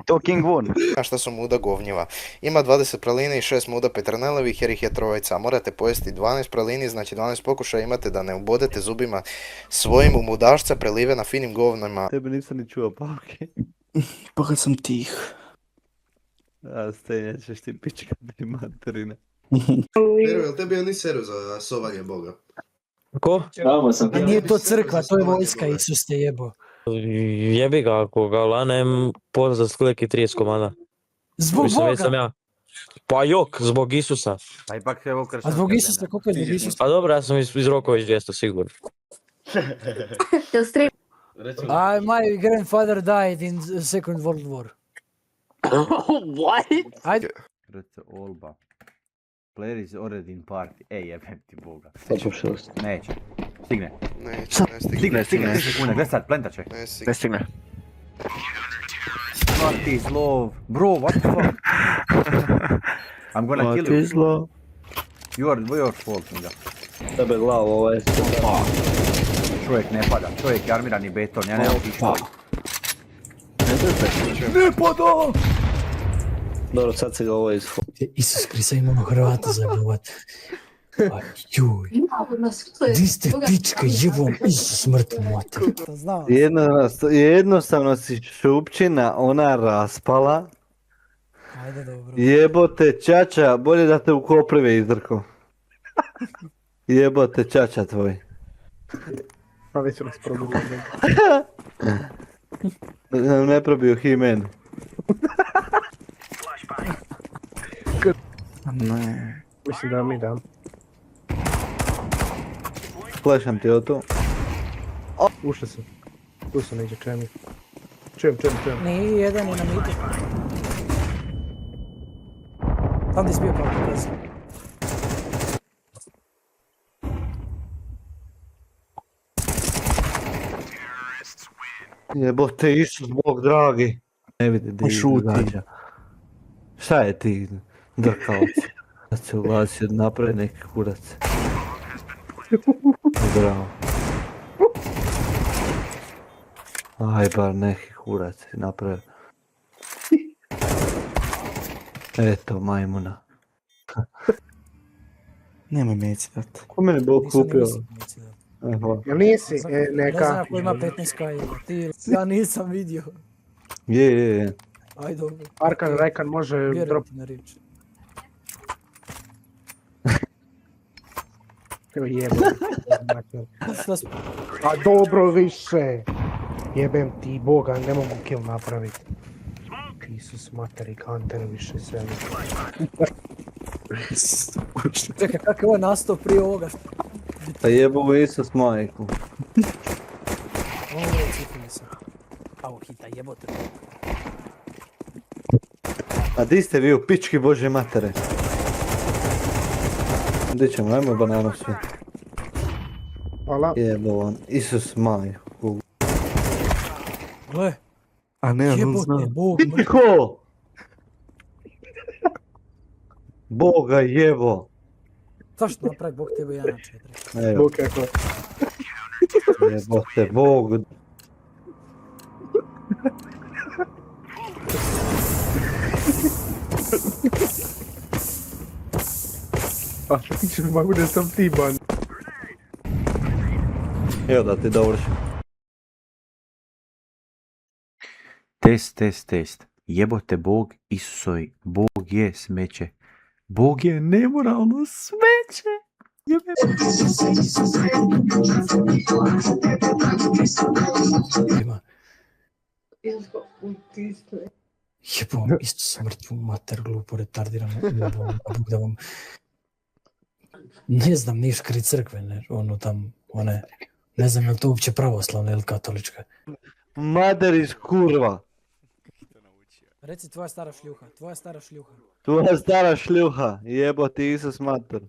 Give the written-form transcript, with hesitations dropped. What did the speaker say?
To King Von. A šta su muda govnjeva? Ima 20 pralini i 6 muda Petranelevih jer ih je trojica. Morate pojesti 12 pralini, znači 12 pokušaja imate da ne ubodete zubima svojim u mudašca prelivena finim govnama. Tebe nisam ni čuo, pa okej. Pa kad sam tih. A, Stenja ćeš ti pičkati materine. Pero, jel tebi oni seru za sovanje Boga? Ko? A nije to crkva, to je vojska, Isus te jebo. Jebi ga, ako ga lanem, pozad skleki 30 komada. Zbog Mislim, već sam Boga! ja. Pa jok, zbog Isusa. Pa ipak je ovo kršćanska A zbog zemlja. Isusa, koliko je zbog Isusa? Pa dobro, ja sam iz Roković 200, sigurno. My grandfather died in the Second World War. What? Ajde, Rece Olba. Player is already in party. Ej, jebem ti Boga. Počeo se. Neće. Stigne. Neće, ne stigne. Stigne, 3 sekunde, gledaj sad, plenta će. Ne Ne stigne. stigne. What is love? Bro, what the fuck? I'm gonna kill you. Izlo. Your fault, nigga. Tebe glavu, ovo je Čovjek ne pada, čovjek je armirani beton, ja nemam pištolj. Ne pada! Dobro, sad se ga ovo izfo. Isus Krista imamo Hrvata zajebat. Aj, juj. Di ste pička jebom, Isus mrtvu mater. Znam. Jednostavno si šupčina, ona raspala. Ajde, dobro. Jebote čača, bolje da te u koprive Jebote čača tvoj. Pa već rasprobili. Ne probio He-Man. Ne. Mislim da mi dam. Flasham ti o to. Ušli su. Tu su neđe, čujem. Čujem. Nije jedan je na mitu. Tam gdje si bio kao pokaz. Jebote Isus, Bog dragi. Ne vidi di Šuti. događa. Šta je ti drkavac? Da se ulazi napravi neki kurac. Bravo. Aj bar neki kurac si napravi. Eto majmuna. Nemoj meci dat. Ko meni Bog kupio? Hvala. Jel nisi? Ne znam ako ima 15 kaj. Ja nisam vidio. Je. Aj dobro. Arkan Rajkan može Vjerujem drop. ti na riječ. Evo jebo. Šta smo? A dobro više. Jebem ti Boga, ne mogu kill napraviti. Isus materi, kanter više sve. Čekaj, kako je ovo nastao prije ovoga? Pa jebo Isus majku. Ovo je cifrisa. Avo hita, jebote. A di ste vi u pički bože matere? Gdje ćemo, ajmo bananu sve. Hvala. Jebo on, Isus majku. Gle, A ne, on jebote, zna. Bog mrtv. Tiko! Boga jebo. Zašto napravi Bog tebe 1 na 4? Evo, Bog kako. jebote, Bog. A ćeš mogu da sam ti ban. Evo da ti dovršim. Test. Jebote Bog, Isusoj, Bog je smeće. Bog je nemoralno smeće. Ima. Jebom, isto sam mrtvu mater, glupo, retardirano. Jebom, a Bog da vam... Ne znam, niš kraj crkve, ne, ono tam, one... Ne znam je li to uopće pravoslavna ili katolička. Maderiš kurva. Reci tvoja stara šljuha, Tvoja stara šljuha, jebo ti Isus mater.